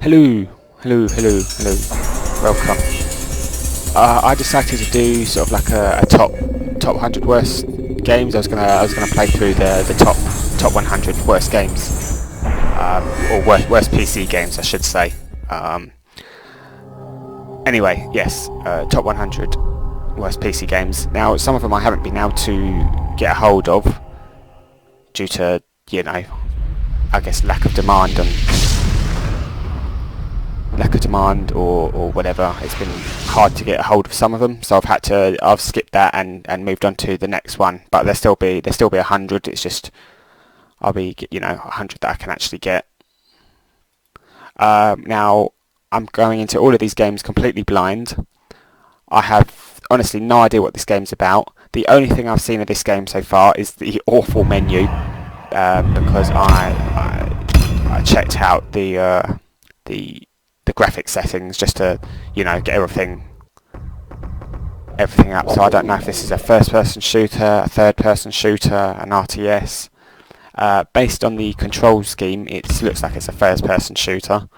Hello, hello, hello, hello. Welcome. I decided to do sort of like a top 100 worst games. I was gonna play through the top 100 worst games, or worst PC games, I should say. Anyway, yes, top 100 worst PC games. Now, some of them I haven't been able to get a hold of due to, I guess lack of demand or whatever. It's been hard to get a hold of some of them, so I've skipped that and moved on to the next one. But there'll still be 100. It's just I'll be 100 that I can actually get. Now I'm going into all of these games completely blind. I have honestly no idea what this game's about. The only thing I've seen of this game so far is the awful menu, because I checked out the graphic settings just to get everything up. So I don't know if this is a first-person shooter, a third-person shooter, an RTS. Based on the control scheme, it looks like it's a first-person shooter.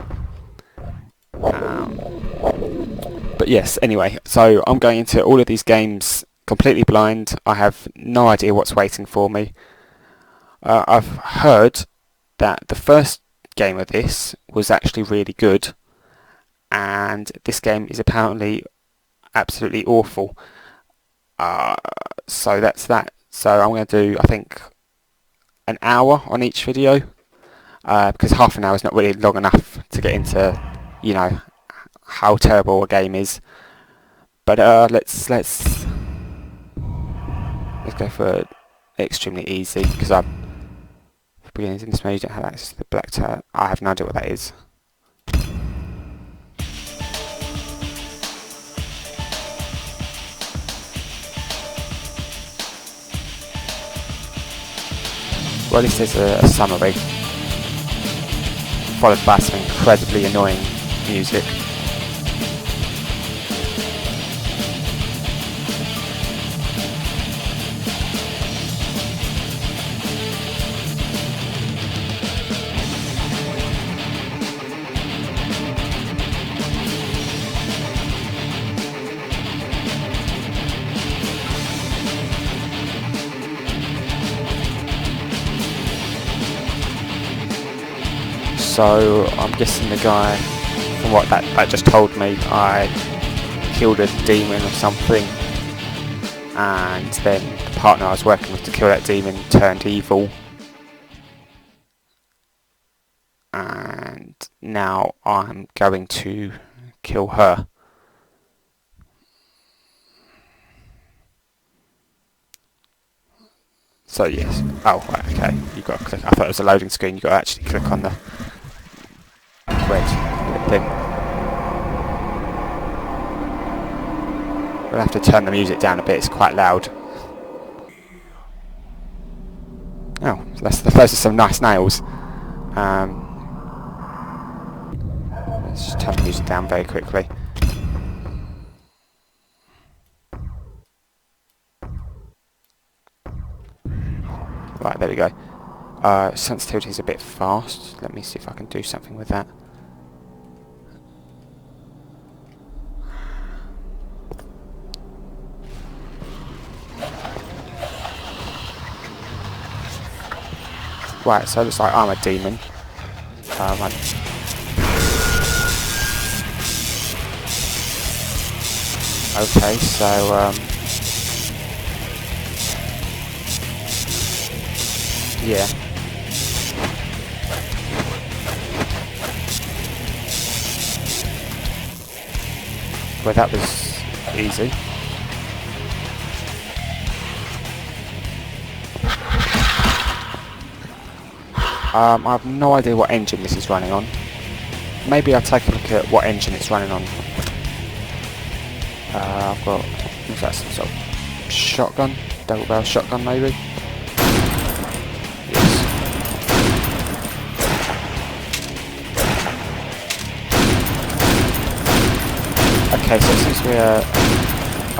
But yes, anyway, so I'm going into all of these games completely blind. I have no idea what's waiting for me. I've heard that the first game of this was actually really good, and this game is apparently absolutely awful. So that's that. So I'm going to do, I think, an hour on each video, because half an hour is not really long enough to get into, how terrible a game is. But let's go for extremely easy, because beginnings in this mode, you don't have access to the black tab. I have no idea what that is. Well, at least there's a summary, followed by some incredibly annoying music. So I'm guessing the guy, from what that just told me, I killed a demon or something, and then the partner I was working with to kill that demon turned evil, and now I'm going to kill her. So yes, oh right, okay, you got to click. I thought it was a loading screen. You got to actually click on the red thing. We'll have to turn the music down a bit. It's quite loud. Oh, those are some nice nails. Let's just turn the music down very quickly. Right, there we go. Sensitivity is a bit fast. Let me see if I can do something with that. Right, so it looks like I'm a demon. Okay, so yeah. Well, that was easy. I have no idea what engine this is running on. Maybe I'll take a look at what engine it's running on. I've got, what's that, some sort of shotgun? Double barrel shotgun maybe? Yes. Okay, so it seems to be a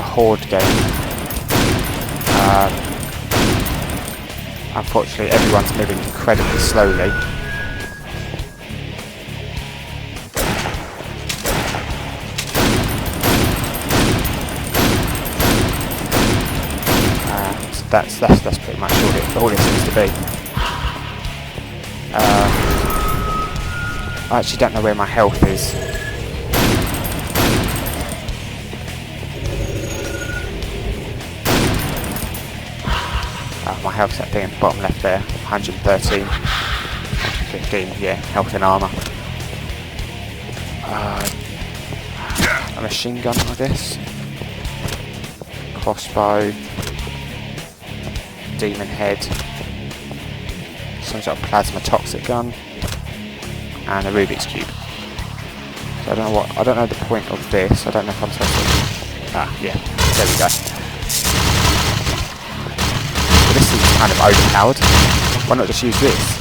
horde game. Unfortunately, everyone's moving incredibly slowly. That's pretty much all it seems to be. I actually don't know where my health is. My health's that thing at the bottom left there. 113. 15, yeah, health and armour. A machine gun, I guess. Crossbow. Demon head. Some sort of plasma toxic gun. And a Rubik's Cube. So I don't know the point of this. I don't know if I'm supposed to... yeah, there we go. But this is kind of overpowered. Why not just use this?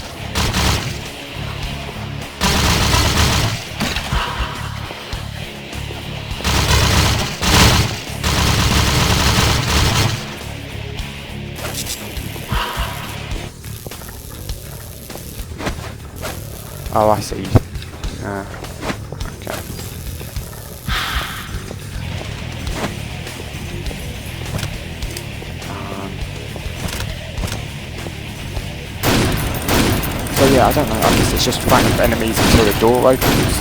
Oh, I see. Okay. So yeah, I don't know. I guess it's just fighting for enemies until the door opens.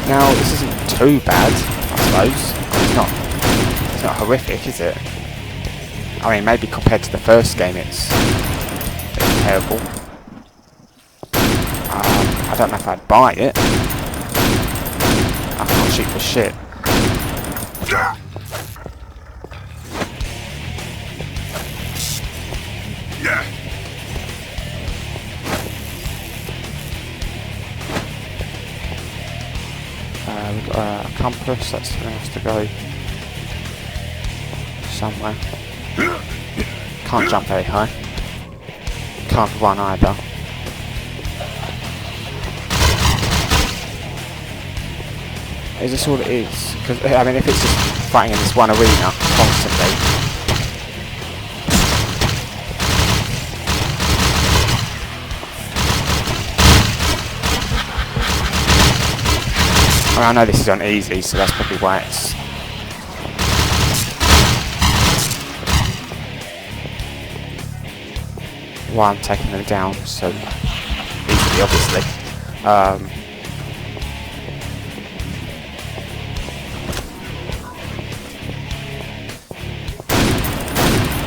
Now this isn't too bad, I suppose. It's not horrific, is it? I mean, maybe compared to the first game, it's terrible. I don't know if I'd buy it. I can't shoot for shit. We've got a compass, that's going to have to go somewhere. Can't jump very high. Can't run either. Is this all it is? Because I mean, if it's just fighting in this one arena constantly. I know this is on easy, so that's probably why it's... why I'm taking them down so easily, obviously.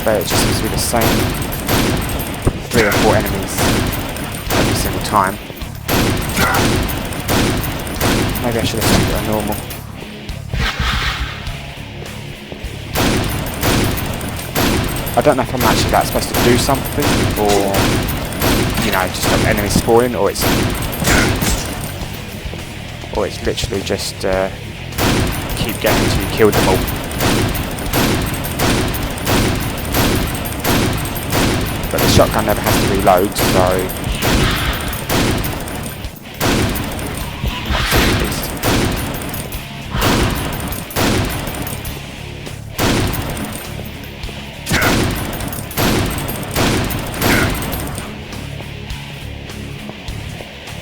But it just seems to be the same 3 or 4 enemies every single time. Maybe I should have set it on normal. I don't know if I'm actually supposed to do something, or you know, just stop enemies spawning, or it's literally just keep going until you kill them all. But the shotgun never has to reload, so.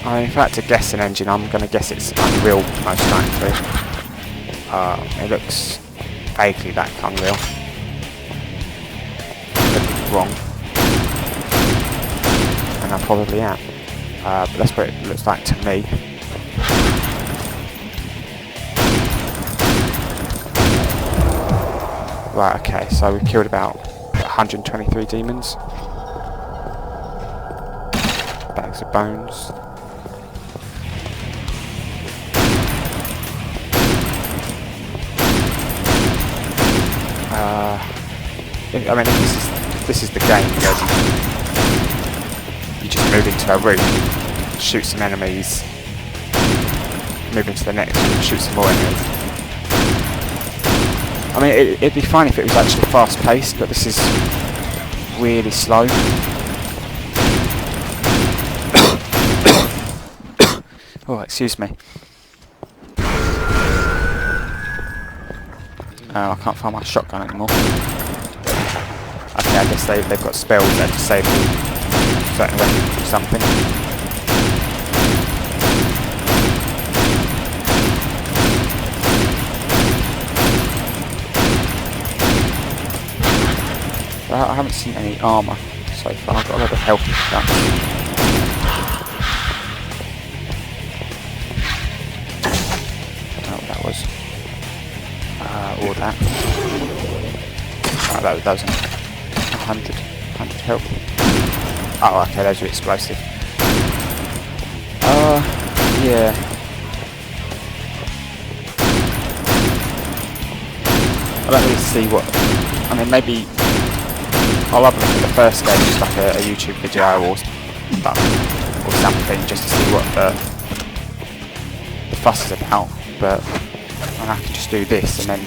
I mean, if I had to guess an engine, I'm going to guess it's Unreal, most likely. It looks vaguely like Unreal. Could be wrong. And I probably am. But that's what it looks like to me. Right, okay, so we've killed about 123 demons. Bags of bones. I mean, if this is the game where you just move into a room, shoot some enemies, move into the next room, shoot some more enemies. I mean, it'd be fine if it was actually fast paced, but this is really slow. Oh, excuse me. Oh, I can't find my shotgun anymore. Okay, I guess they've got spells that disable certain weapons or something. So I haven't seen any armour so far. I've got a lot of healthy stuff. Oh, that was all that. Oh, that was 100 health. Oh, okay, those are explosive. Yeah. I don't really see what... I mean, maybe... I'll have a look at the first game, just like a YouTube video or something, just to see what the fuss is about. But I can just do this and then...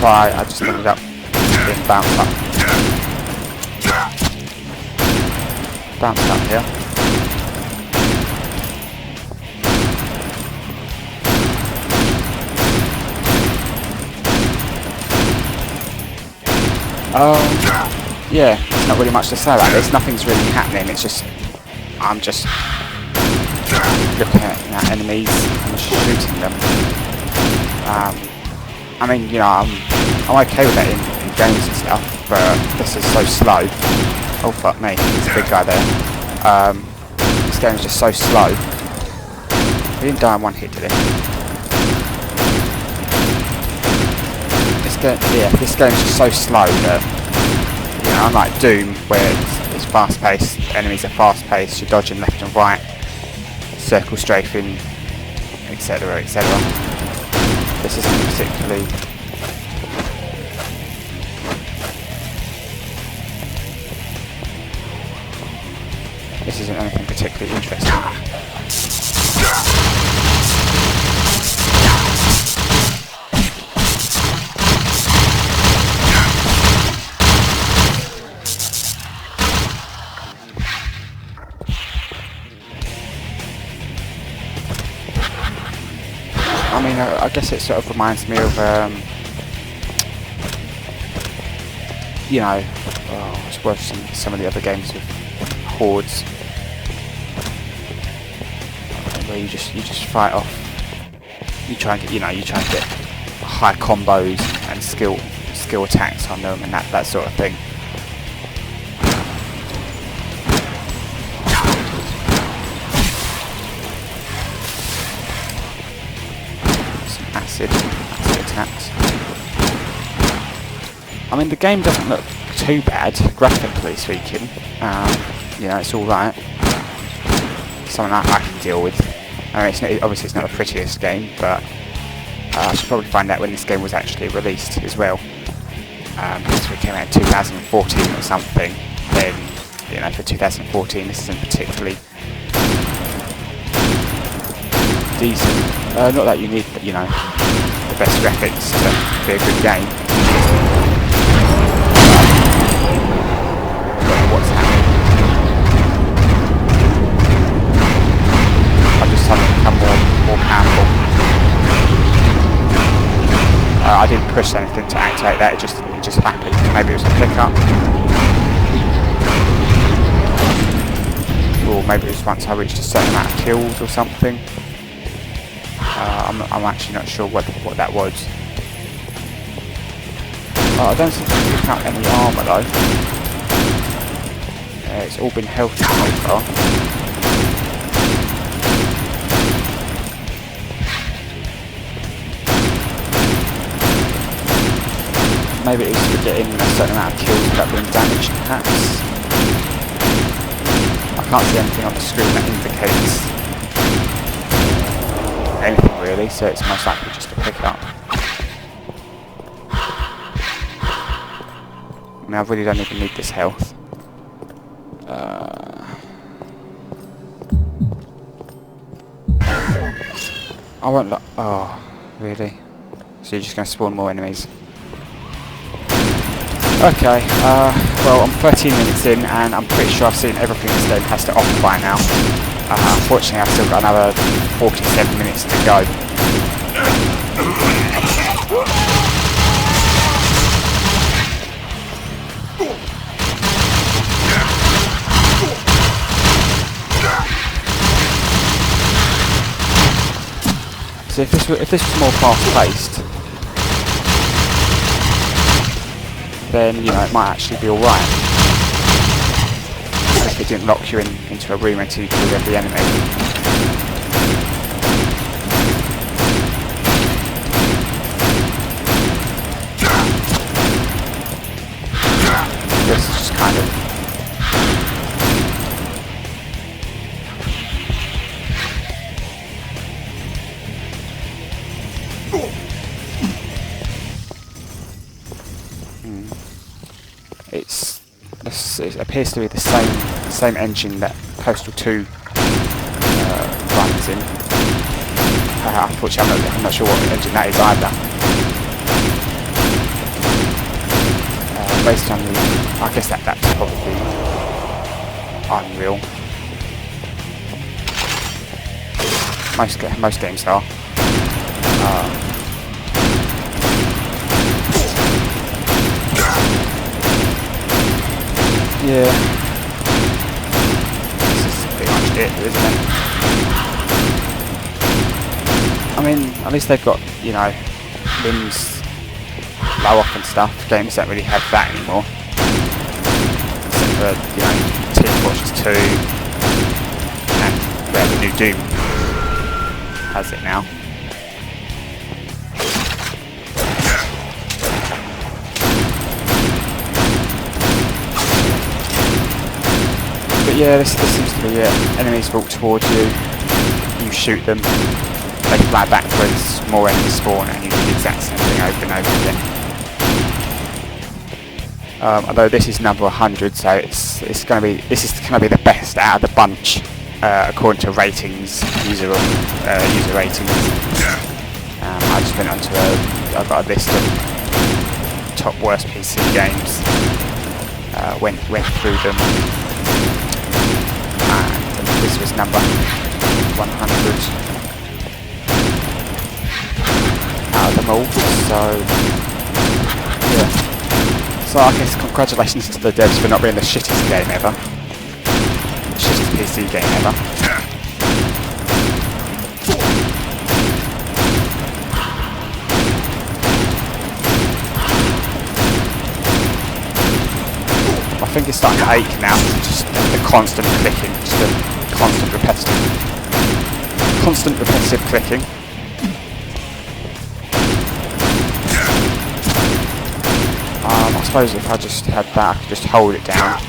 So I just ended up being bounced up. Bounced up here. Yeah, there's not really much to say about this. Nothing's really happening. It's just I'm just looking at enemies and shooting them. I mean, you know, I'm okay with that in games and stuff, but this is so slow. Oh fuck me, there's a big guy there. This game is just so slow. He didn't die in one hit, did he? This game is just so slow that, you know, unlike Doom, where it's fast paced, enemies are fast paced, you're dodging left and right, circle strafing, etc, etc. This isn't particularly... This isn't anything particularly interesting. I mean, I guess it sort of reminds me of, you know, it's worth some of the other games with hordes, where you just fight off. You try and get, high combos and skill attacks on them and that sort of thing. Acid attacks. I mean, the game doesn't look too bad, graphically speaking. You know, it's alright. Something I can deal with. I mean, obviously it's not the prettiest game, but I should probably find out when this game was actually released as well. If it came out in 2014 or something, then, you know, for 2014 this isn't particularly decent. Not that you need, you know, the best graphics to be a good game. I don't know what's happening. I've just suddenly become more powerful. I didn't push anything to activate that, it just happened. Maybe it was a pickup. Or maybe it was once I reached a certain amount of kills or something. I'm actually not sure what that was. I don't seem to pick up any armour though. It's all been healthy so far. Maybe it was for getting a certain amount of kills without being damaged, perhaps. I can't see anything on the screen that indicates anything really, so it's most likely just a pickup. I mean, I really don't even need this health. I won't look. Oh, really? So you're just going to spawn more enemies? Okay, well I'm 13 minutes in and I'm pretty sure I've seen everything this game has to offer by now. Unfortunately I've still got another 47 minutes to go. So if this was more fast-paced, then, you know, it might actually be alright. If it didn't lock you into a room until you killed every enemy. This is just kind of... It appears to be the same engine that Postal 2 runs in. Unfortunately, I'm not sure what engine that is either. Based on the, I guess that's probably Unreal. Most games are. Yeah, this is pretty much it, isn't it? I mean, at least they've got, you know, limbs blow off and stuff. Games don't really have that anymore. Except for, you know, Team Fortress 2 and the new Doom has it now. But yeah, this seems to be it. Enemies walk towards you, you shoot them, they fly backwards, more enemies spawn, and you do the exact same thing over and over again. Although this is number 100, so this is going to be the best out of the bunch, according to ratings, user ratings. I just went onto I've got a list of top worst PC games, went through them. This was number 100 out of them all, so yeah. So I guess congratulations to the devs for not being the shittest game ever. Shittest PC game ever. My finger's starting to ache now, just the constant clicking, just the constant repetitive clicking. I suppose if I just had that, I could just hold it down.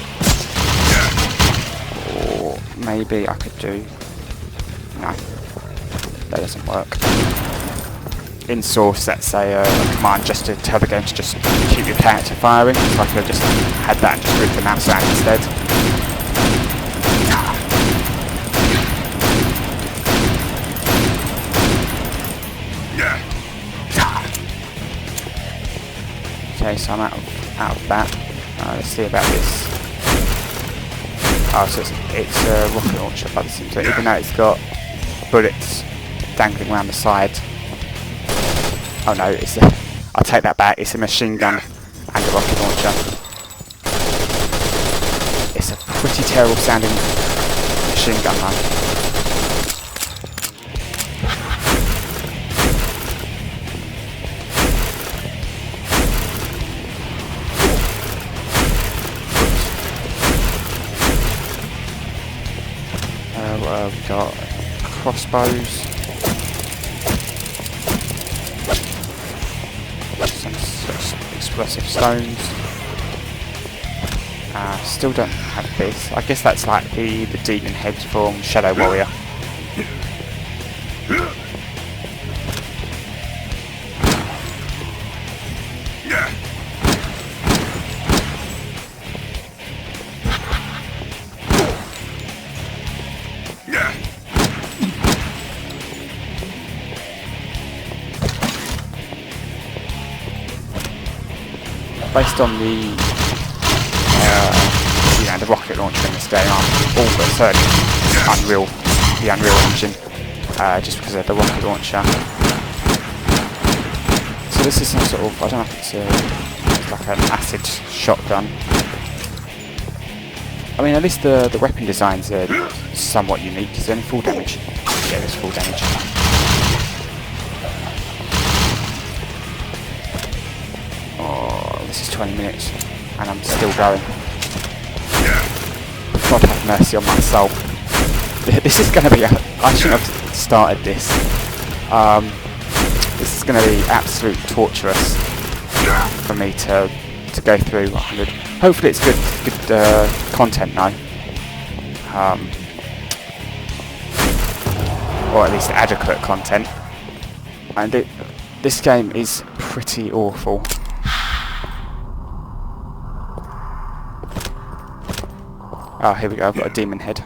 Or maybe I could do... No, that doesn't work. In Source, that's a command just to tell the game to just keep your character firing, so I could have just had that and just move the mouse around instead. Okay, so I'm out of that. Let's see about this. Oh, so it's a rocket launcher by the seams of it, even though it's got bullets dangling around the side. Oh no, I'll take that back, it's a machine gun and a rocket launcher. It's a pretty terrible sounding machine gun though. We've got crossbows, some explosive stones. Still don't have this. I guess that's like the demon head from Shadow Warrior. based on the the rocket launcher in this game. I'm all but certain the Unreal Engine, just because of the rocket launcher. So this is some sort of, I don't know if it's like an acid shotgun. I mean, at least the weapon designs are somewhat unique. Is there any full damage? Yeah, there's full damage. Oh, this is 20 minutes, and I'm still going. God have mercy on my soul. This is going to be... I shouldn't have started this. This is going to be absolute torturous for me to go through 100. Hopefully it's good content now. Or at least adequate content. And this game is pretty awful. Oh, here we go, I've got a demon head.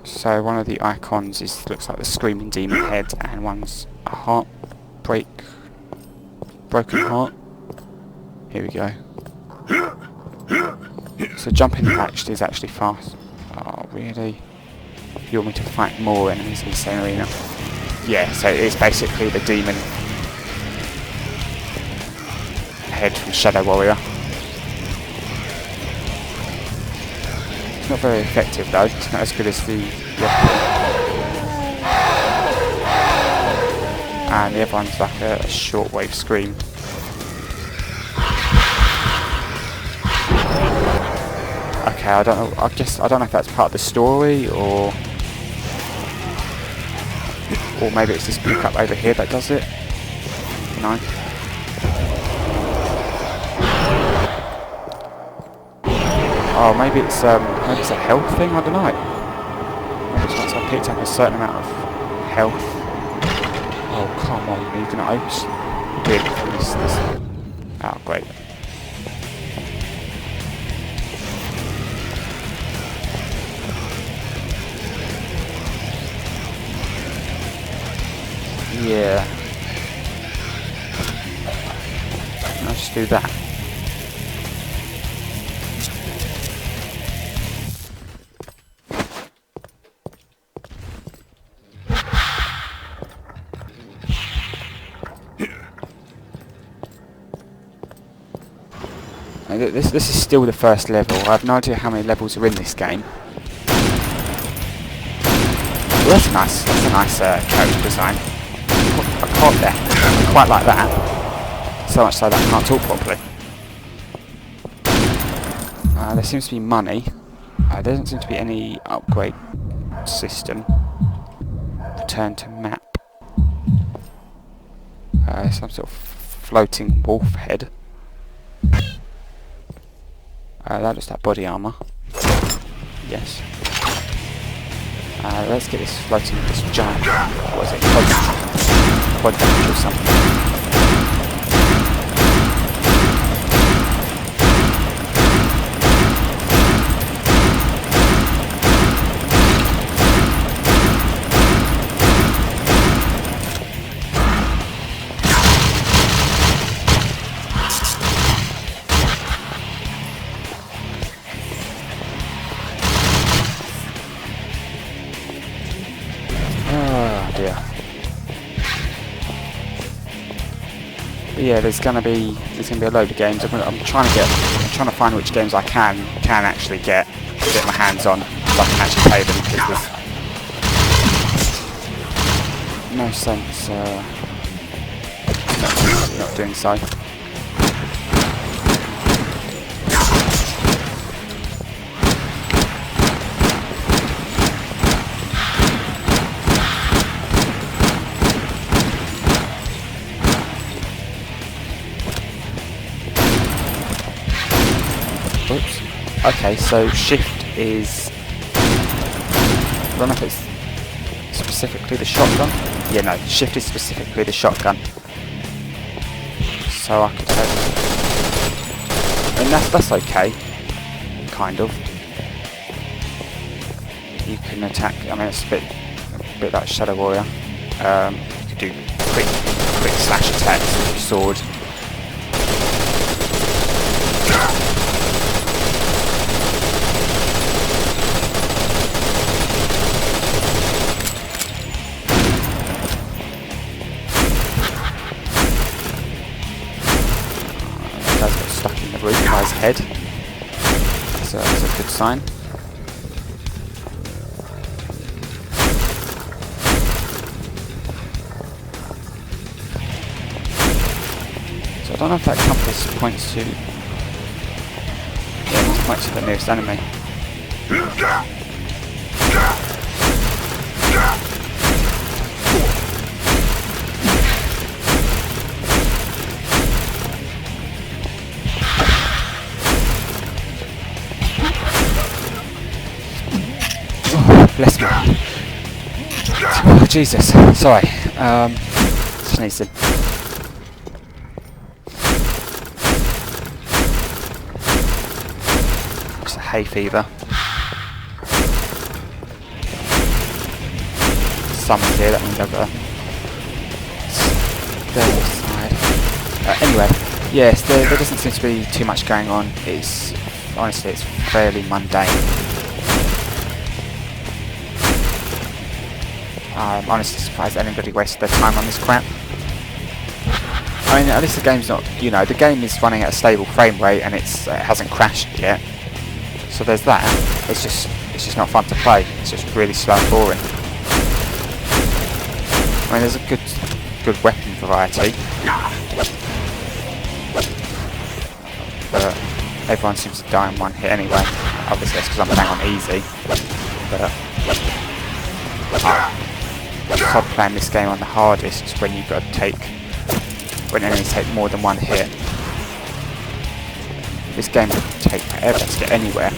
So one of the icons looks like the screaming demon head, and one's a broken heart. Here we go. So jumping is actually fast. Oh, really? You want me to fight more enemies in the same arena? Yeah, so it's basically the demon head from Shadow Warrior. It's not very effective though, it's not as good as the and the other one's like a shortwave scream. Okay, I don't know, I don't know if that's part of the story or maybe it's this pickup over here that does it. No. Oh, maybe it's a health thing. I don't know. Maybe it's once I picked up a certain amount of health. Oh come on! Are you gonna oops? Really? This. Oh great. Yeah. I'll just do that. This is still the first level. I have no idea how many levels are in this game. Well, that's nice. That's a nice character design. I quite like that. So much so that I can't talk properly. There seems to be money. There doesn't seem to be any upgrade system. Return to map. Some sort of floating wolf head. That looks like body armor. Yes. Let's get this floating, this giant, what is it, quad damage or something. But yeah, there's gonna be a load of games. I'm trying to find which games I can actually get my hands on, so I can actually play them, because there's no sense not doing so. Oops. Okay, so shift is... I don't know if it's specifically the shotgun. Yeah, no, shift is specifically the shotgun. So I could take... I mean, that's okay. Kind of. You can attack... I mean, it's a bit like Shadow Warrior. You could do quick slash attacks with your sword. ahead. So that's a good sign. So I don't know if that compass points to... Yeah, it points to the nearest enemy. Bless me. Oh, Jesus. Sorry. Sneezing. It's a hay fever. Summer's here, that means I've got to go outside. Anyway, yes, there doesn't seem to be too much going on. It's honestly, it's fairly mundane. I'm honestly surprised anybody wasted their time on this crap. I mean, at least the game's not, you know, the game is running at a stable frame rate and it hasn't crashed yet. So there's that. It's just not fun to play. It's just really slow and boring. I mean, there's a good weapon variety, but everyone seems to die in one hit anyway. Obviously, that's because I'm playing on easy. But it's hard playing this game on the hardest when you've got to when enemies take more than one hit. This game would take forever to get anywhere.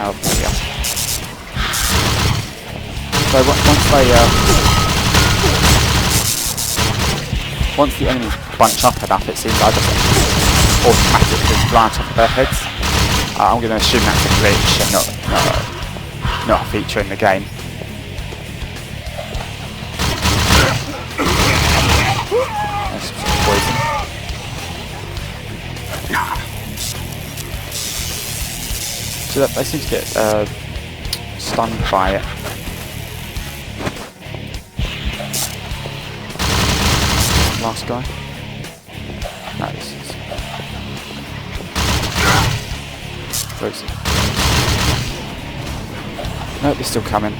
Oh dear. So once the enemies bunch up enough, it seems I just automatically branch off their heads. I'm going to assume that's a glitch and not a feature in the game. There's some poison. So they seem to get stunned by it. Last guy? No, this is... Where is he? Nope, he's still coming.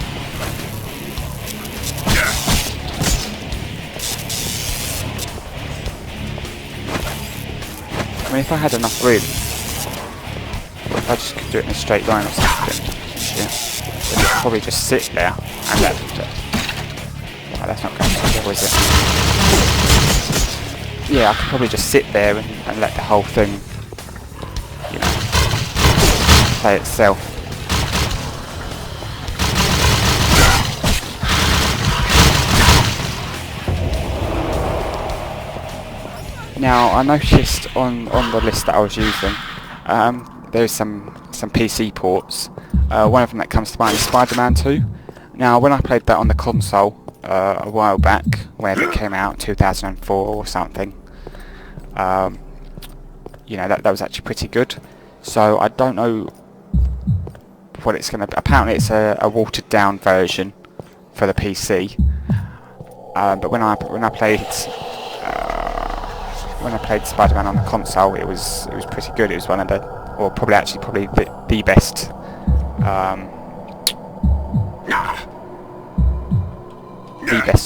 I mean, if I had enough room, if I just could do it in a straight line or something, shit, then I could probably just sit there and let it... Oh, that's not going to go, is it? Yeah, I could probably just sit there and let the whole thing, you know, play itself. Now, I noticed on the list that I was using, there's some PC ports. One of them that comes to mind is Spider-Man 2. Now, when I played that on the console a while back, whenever it came out, 2004 or something, you know, that was actually pretty good. So I don't know what it's going to be. Apparently it's a watered down version for the PC. But when I played Spider-Man on the console, it was pretty good. It was one of the, or probably the best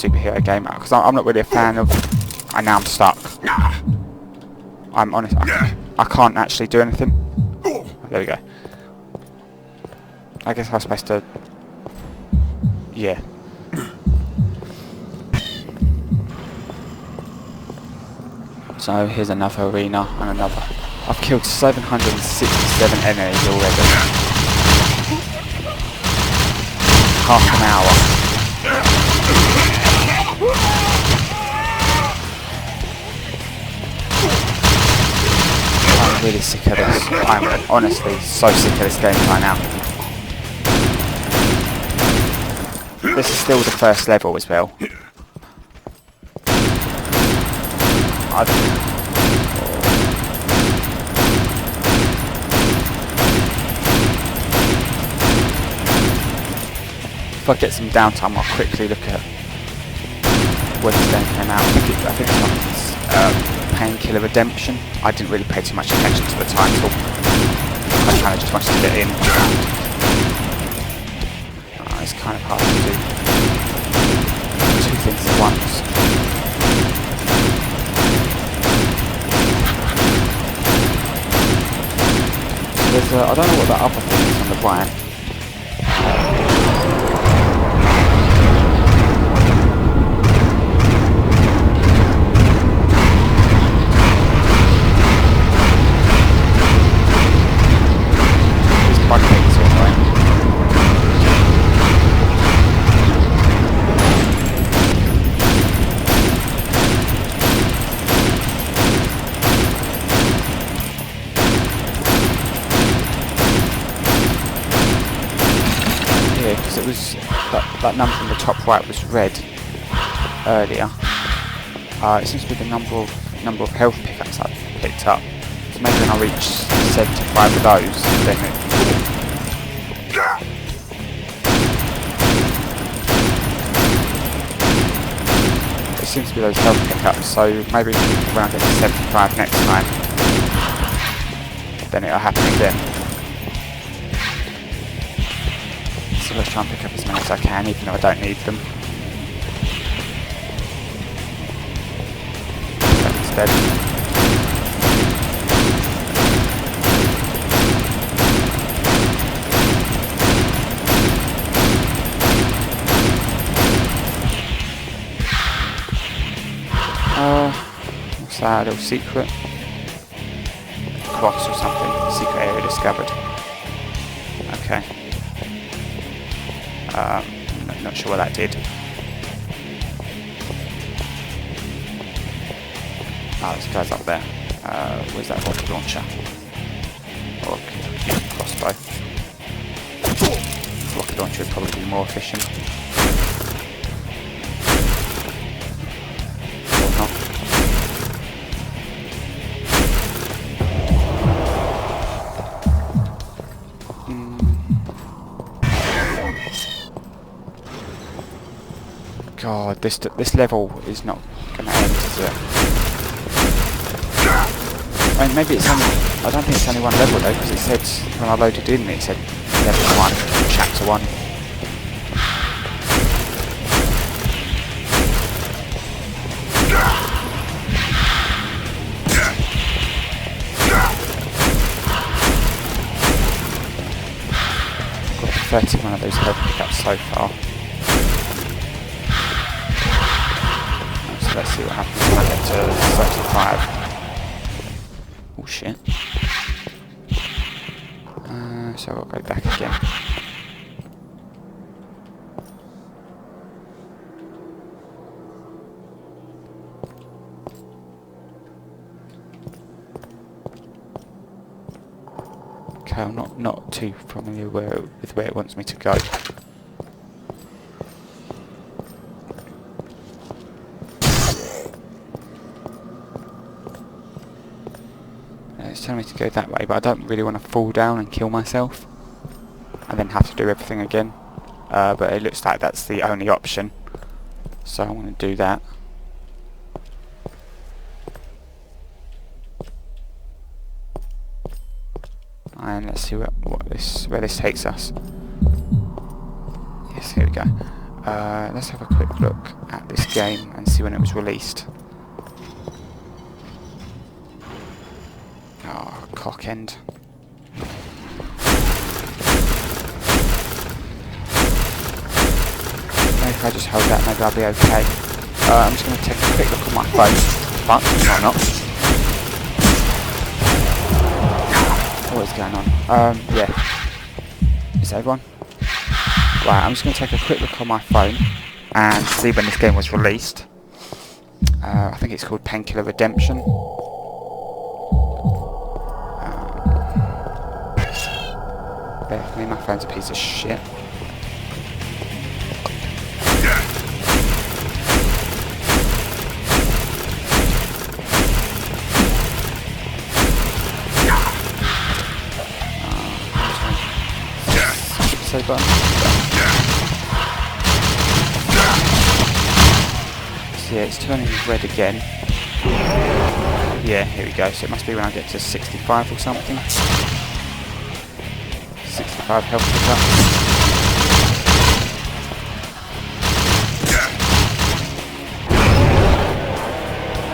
superhero game, because I'm not really a fan of... And now I'm stuck. I'm honest, I can't actually do anything. Oh, there we go. I guess I was supposed to... Yeah. So here's another arena and another. I've killed 767 enemies already. Half an hour. I'm really sick of this. I'm honestly so sick of this game right now. This is still the first level as well. If I get some downtime, I'll quickly look at when this game came out. I think it's Painkiller Redemption. I didn't really pay too much attention to the title. I kind of just wanted to get in. It's kind of hard to do two things at once. So there's I don't know what that other thing is on the right. Because it was that number on the top right was red earlier. It seems to be the number of health pickups I've picked up. So maybe when I reach 75 of those, then it seems to be those health pickups. So maybe when I get to 75 next time, then it'll happen again. So let's try and pick up as many as I can, even though I don't need them. Instead. What's that? A little secret? Cross or something. Secret area discovered. Okay. Not sure what that did. This guy's up there. Where's that rocket launcher? Or crossbow. Rocket launcher would probably be more efficient. Or not. God, this level is not going to end, is it? I mean, maybe it's only... I don't think it's only one level though, because it said, when I loaded in, it said level 1, chapter 1. I've got 31 of those health pickups so far. Let's see what happens when I get to 35. Oh shit. So I'll go back again. Okay, I'm not too familiar with where it wants me to go. It's telling me to go that way, but I don't really want to fall down and kill myself and then have to do everything again. But it looks like that's the only option, so I want to do that. And let's see where this takes us. Yes, here we go. Let's have a quick look at this game and see when it was released. Oh, cock end. Maybe if I just hold that, maybe I'll be okay. I'm just going to take a quick look at my phone. But, why not? What is going on? Yeah. Is that everyone? Right, I'm just going to take a quick look on my phone and see when this game was released. I think it's called Painkiller Redemption. Bear with me, my phone's a piece of shit. So button. So yeah, it's turning red again. Yeah, here we go. So it must be when I get to 65 or something. 65 health pick up.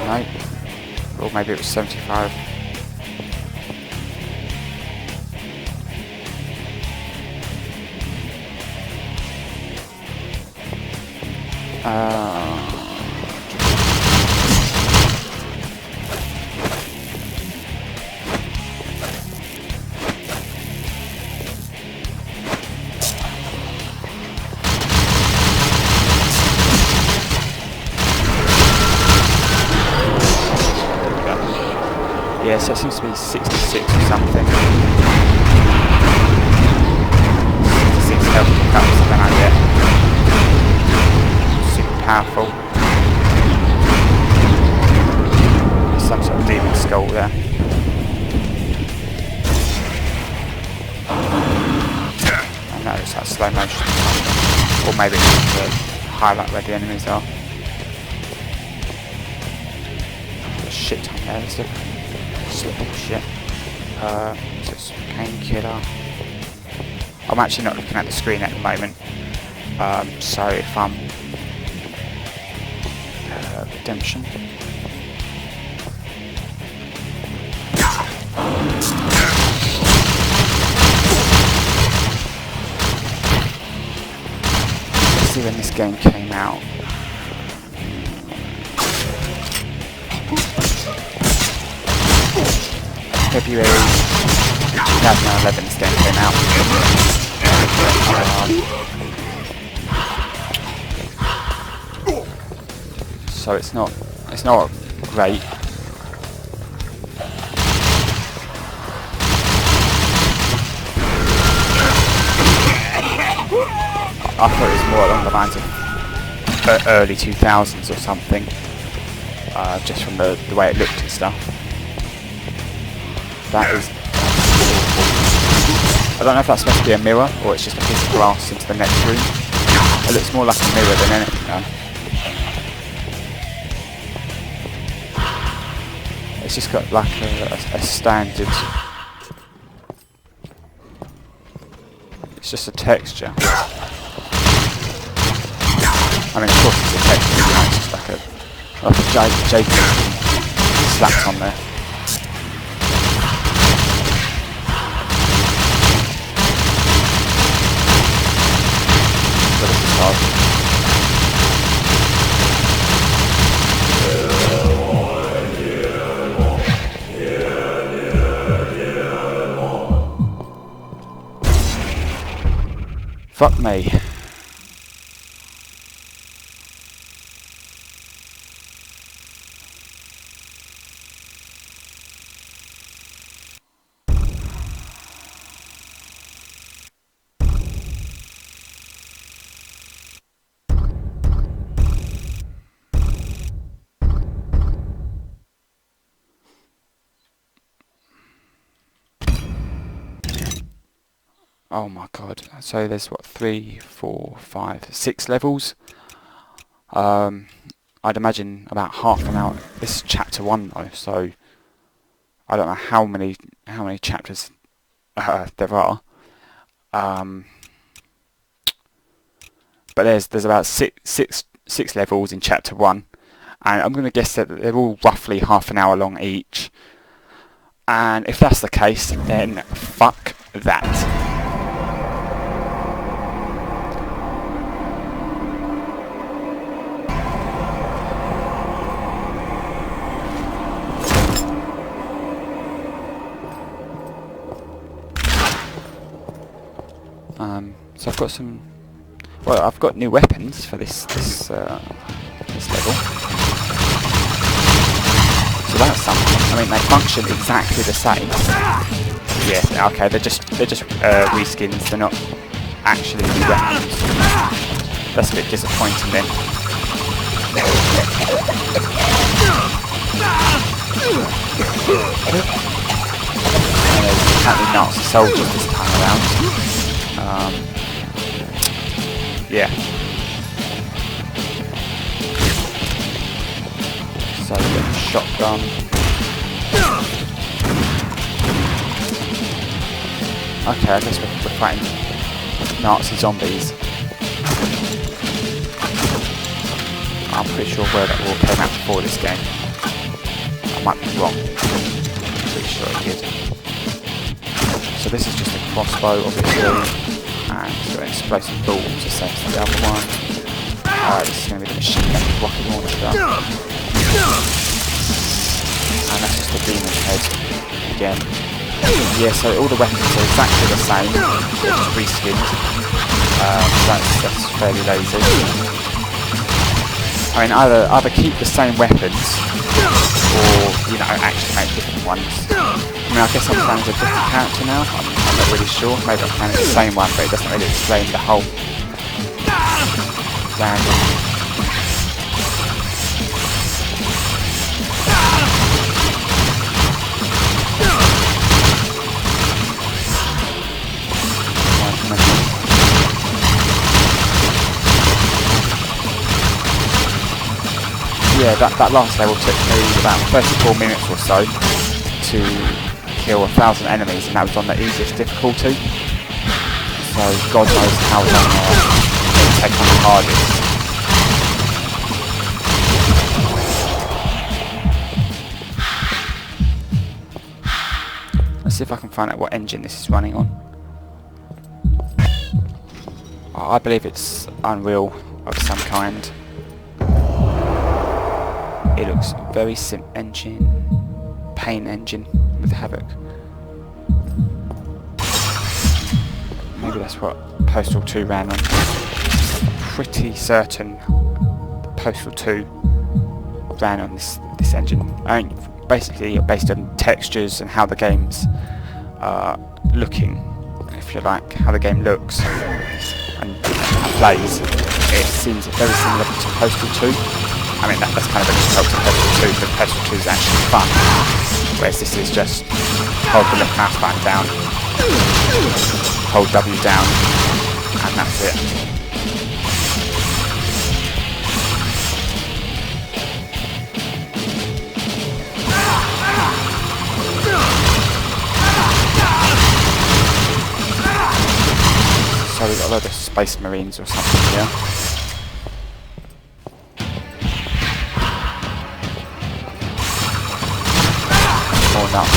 No. Or maybe it was 75. Yeah, so it seems to be 66 or something. 66 health pickups, then I get super powerful. Some sort of demon skull there. I know it's like slow motion. Or maybe it's just to highlight where the enemies are. There's a shit ton there, let's look. Shit. So it's Painkiller. I'm actually not looking at the screen at the moment. So if I'm Redemption. Let's see when this game came out. February 2011 this game came out. So it's not great. I thought it was more along the lines of early 2000s or something, just from the way it looked and stuff. That is awful. I don't know if that's supposed to be a mirror or it's just a piece of glass into the next room. It looks more like a mirror than anything though. It's just got like a standard... It's just a texture. I mean, of course it's a texture, you know, it's just like a JPEG slapped on there. But this is hard. Fuck me. Oh my god, so there's what, 3, 4, 5, 6 levels. I'd imagine about half an hour. This is chapter 1 though, so I don't know how many chapters there are. But there's about six levels in chapter 1, and I'm going to guess that they're all roughly half an hour long each. And if that's the case, then fuck that. So I've got some. Well, I've got new weapons for this level. So that's something. I mean, they function exactly the same. Yeah. Okay. They're just reskins. They're not actually new weapons. That's a bit disappointing then. And there's apparently Nazi soldiers this time around. Yeah. So we've got a shotgun. Okay, I guess we're fighting Nazi zombies. I'm pretty sure World at War came out before this game. I might be wrong. I'm pretty sure it did. So this is just a crossbow, obviously, and it's got explosive balls, the same as the other one. This is going to be the machine gun rocket launcher. And that's just the demon head again. Yeah, so all the weapons are exactly the same, they're just reskinned. That's fairly lazy. I mean, either keep the same weapons, or, you know, actually make different ones. I mean, I guess I'm playing as a different character now, I'm not really sure. Maybe I'm playing as the same one, but it doesn't really explain the whole random. Yeah, that last level took me about 34 minutes or so to kill 1,000 enemies, and that was on the easiest difficulty. So God knows how long it will take on the hardest. Let's see if I can find out what engine this is running on. I believe it's Unreal of some kind. It looks very engine, Pain engine with Havoc. Maybe that's what Postal 2 ran on. I'm pretty certain Postal 2 ran on this engine. I mean, basically based on textures and how the game's looking, if you like, how the game looks and plays. It seems very similar to Postal 2. I mean, that's kind of an insult to Postal 2, but Postal 2 is actually fun, whereas this is just hold the left mouse button down, hold W down, and that's it. So we've got a load of Space Marines or something here. More nuts.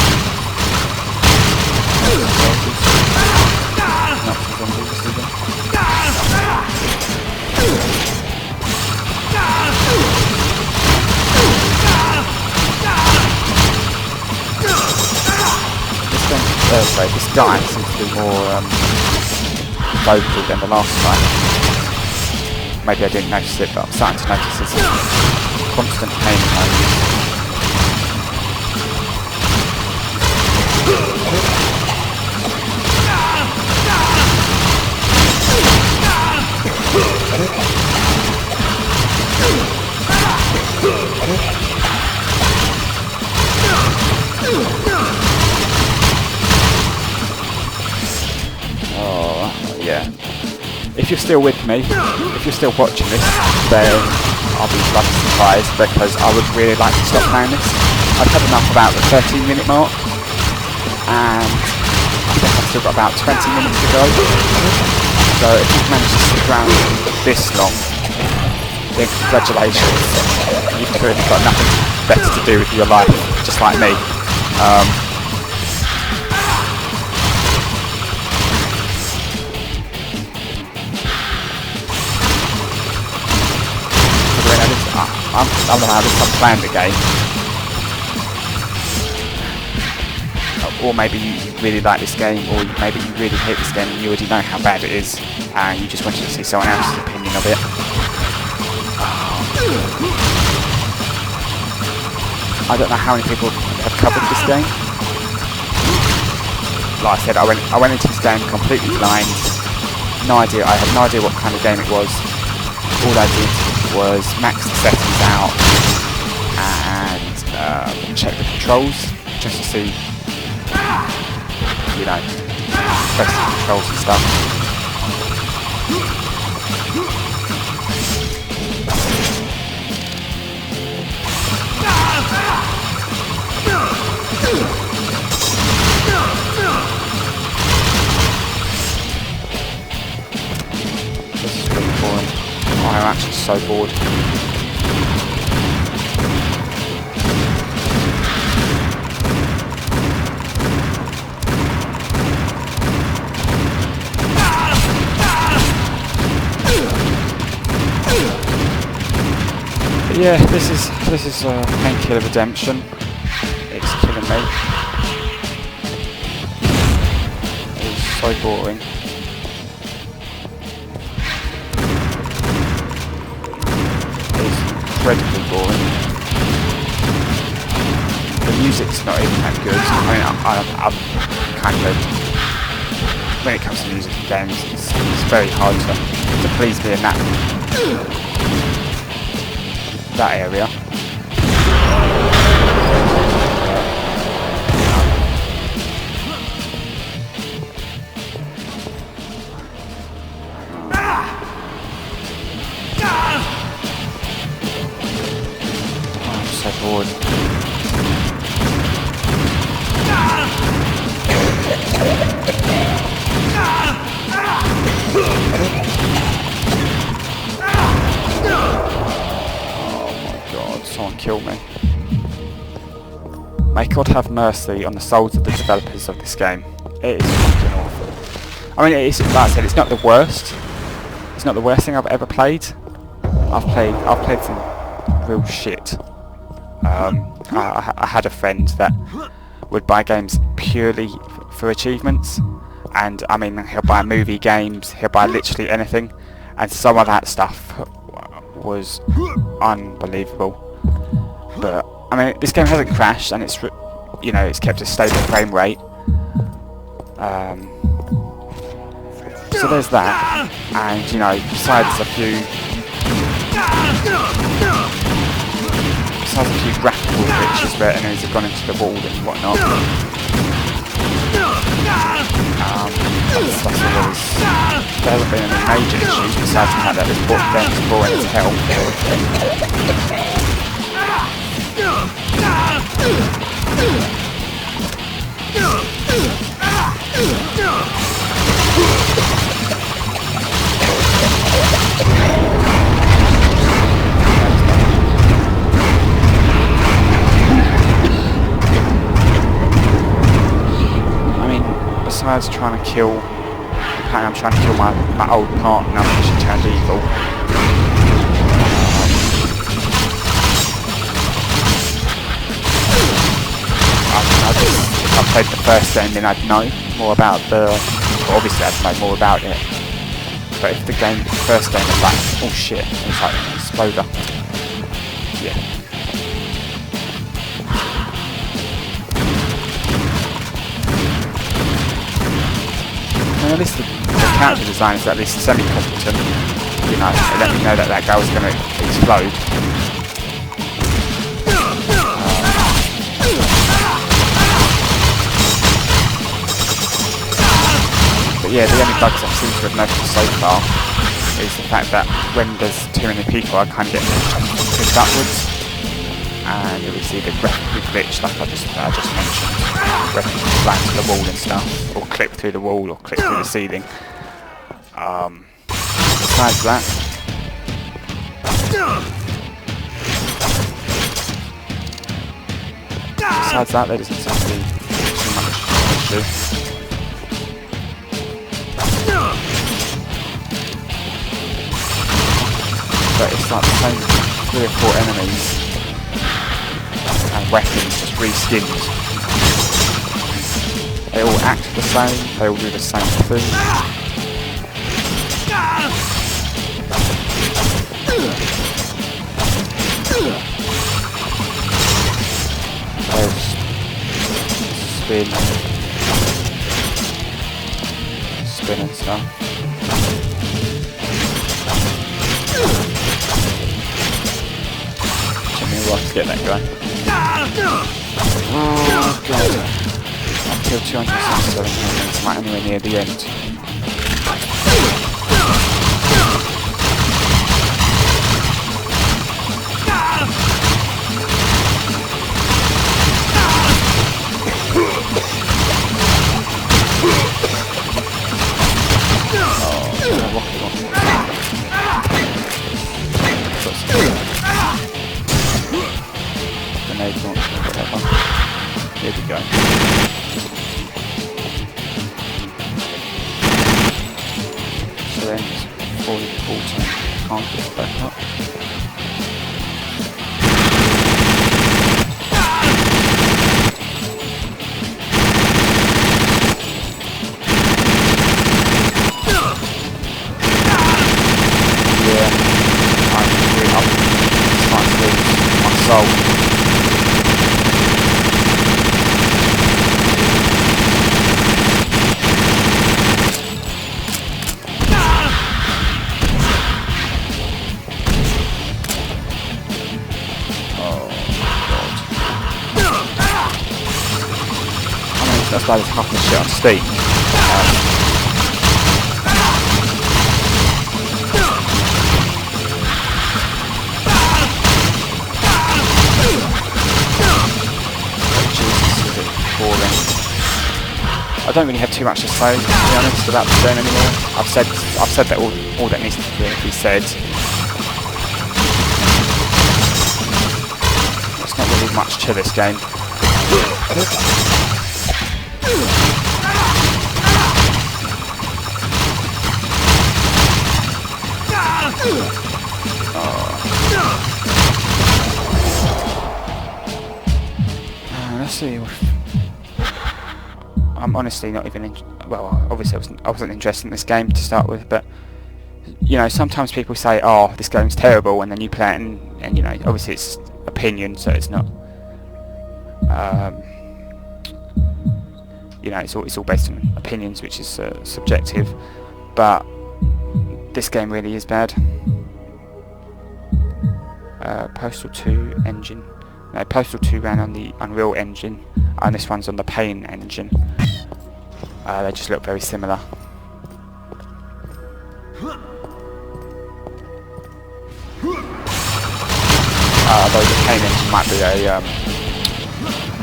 This guy seems to be more vocal than the last time. Maybe I didn't notice it, but I'm starting to notice this constant pain in my ears. Yeah. If you're still with me, if you're still watching this, then I'll be bloody surprised, because I would really like to stop playing this. I've had enough about the 13-minute mark, and I think I've still got about 20 minutes to go. So if you've managed to stick around this long, then congratulations. You've clearly got nothing better to do with your life, just like me. I don't know how I'm playing the game. Or maybe you really like this game, or maybe you really hate this game and you already know how bad it is, and you just wanted to see someone else's opinion of it. I don't know how many people have covered this game. Like I said, I went into this game completely blind. No idea. I had no idea what kind of game it was. All I did was max the settings out and check the controls just to see, you know, press the controls and stuff. I'm actually so bored. But yeah, this is Painkiller Redemption. It's killing me. It's so boring. Incredibly boring. The music's not even that good. I mean, I'm kind of, when it comes to music and games, it's very hard to please me in that area. So bored. Oh my god, someone kill me. May God have mercy on the souls of the developers of this game. It is fucking awful. I mean, it's, like I said, it's not the worst. It's not the worst thing I've ever played. I've played some real shit. I had a friend that would buy games purely for achievements, and I mean, he'll buy movie games, he'll buy literally anything, and some of that stuff was unbelievable. But I mean, this game hasn't crashed, and it's, you know, it's kept a stable frame rate. So there's that, and you know, besides a few graphical glitches where enemies have gone into the wall and whatnot. There hasn't been any major issues besides the fact that this game is boring as hell. Besides trying to kill, apparently I'm trying to kill my old partner because she turned evil. If I played the first game, then I'd know more about well, obviously I'd know more about it. But if the first game was like, oh shit, it's like an exploder. Yeah. At least the character design is at least semi-competent. You know, it let me know that that guy was going to explode. But yeah, the only bugs I seem to have noticed so far is the fact that when there's too many people, I kind of get pushed upwards. And it was either graphical glitch, like I just mentioned, where people fly to the wall and stuff, or clip through the wall, or clip through the ceiling. Besides that, there doesn't seem to be too much issue. But it's like the same 3 or 4 enemies. And weapons just reskinned. They all act the same, they all do the same thing. There's spin and stuff. Jimmy, we'll have to get that guy. Oh god. I've killed 267 enemies, I'm not anywhere near the end. then just falling water. Can't get it back up. Yeah, I'm starting to lose my soul. That's why there's half the shit on Steam. Jesus, is it boring. I don't really have too much to say, to be honest, about the game anymore. I've said that all that needs to be said. There's not really much to this game. Let's see. I'm honestly not even. Well, obviously I wasn't interested in this game to start with, but you know, sometimes people say, "Oh, this game's terrible," and then you play it, and you know, obviously it's opinion, so it's not. You know, it's all based on opinions, which is subjective. But this game really is bad. Postal 2 engine. No, Postal 2 ran on the Unreal engine, and this one's on the Pain engine. They just look very similar. Although the Pain engine might be a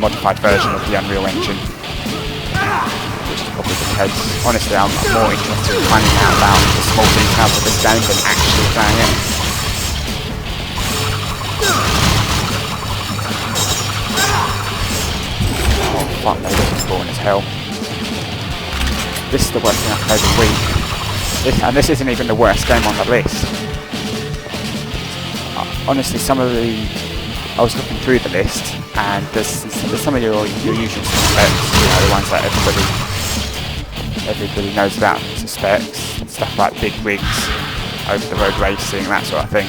modified version of the Unreal engine, which is probably the case. Honestly, I'm more interested in finding out about the small details of this game than actually playing it. Oh fuck, no, this is boring as hell. This is the worst thing I've played this week. And this isn't even the worst game on the list. Honestly, I was looking through the list, and there's some of your usual suspects, you know, the ones that everybody knows about, suspects, stuff like big rigs, over the road racing, that sort of thing.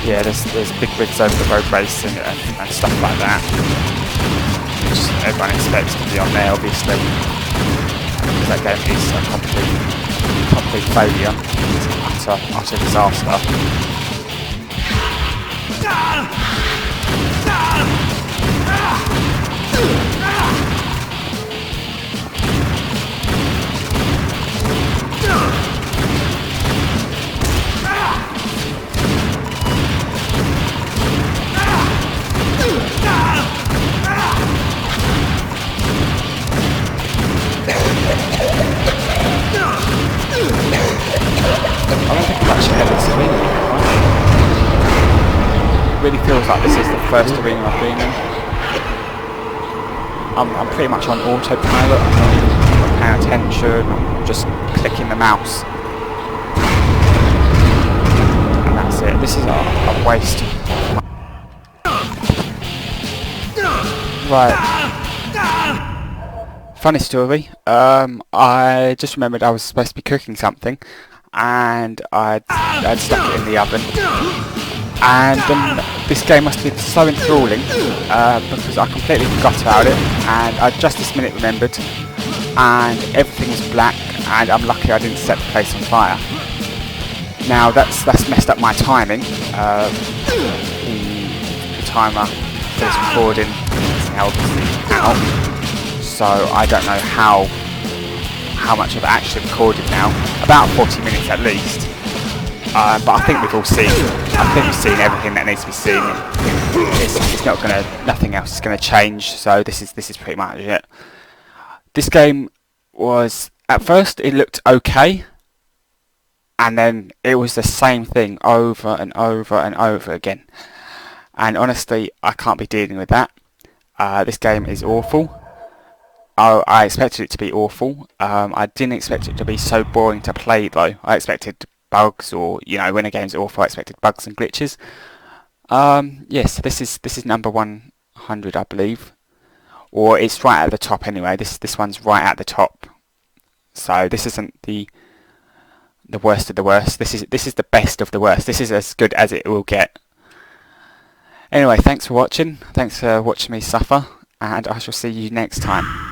Yeah, there's big rigs over the road racing and stuff like that, which everyone expects to be on there, obviously, because that game is a complete failure. It's an utter disaster. I don't think I've actually had this arena yet. It really feels like this is the first arena I've been in. I'm pretty much on autopilot. I'm not even paying attention. I'm just clicking the mouse, and that's it. This is a waste. Right. Funny story. I just remembered I was supposed to be cooking something, and I'd stuck it in the oven. And this game must have been so enthralling because I completely forgot about it, and I just this minute remembered, and everything was black, and I'm lucky I didn't set the place on fire. Now that's messed up my timing. The timer for this recording is now obviously out. So I don't know how much I've actually recorded now. About 40 minutes at least. But I think we've seen everything that needs to be seen. It's not gonna. Nothing else is gonna change. So this is pretty much it. This game was, at first it looked okay, and then it was the same thing over and over and over again. And honestly, I can't be dealing with that. This game is awful. I expected it to be awful. I didn't expect it to be so boring to play though. I expected bugs, or when a game's awful, I expected bugs and glitches. Yes, this is number 100, I believe, or it's right at the top anyway. This one's right at the top. So this isn't the worst of the worst. This is the best of the worst. This is as good as it will get. Anyway, thanks for watching. Thanks for watching me suffer, and I shall see you next time.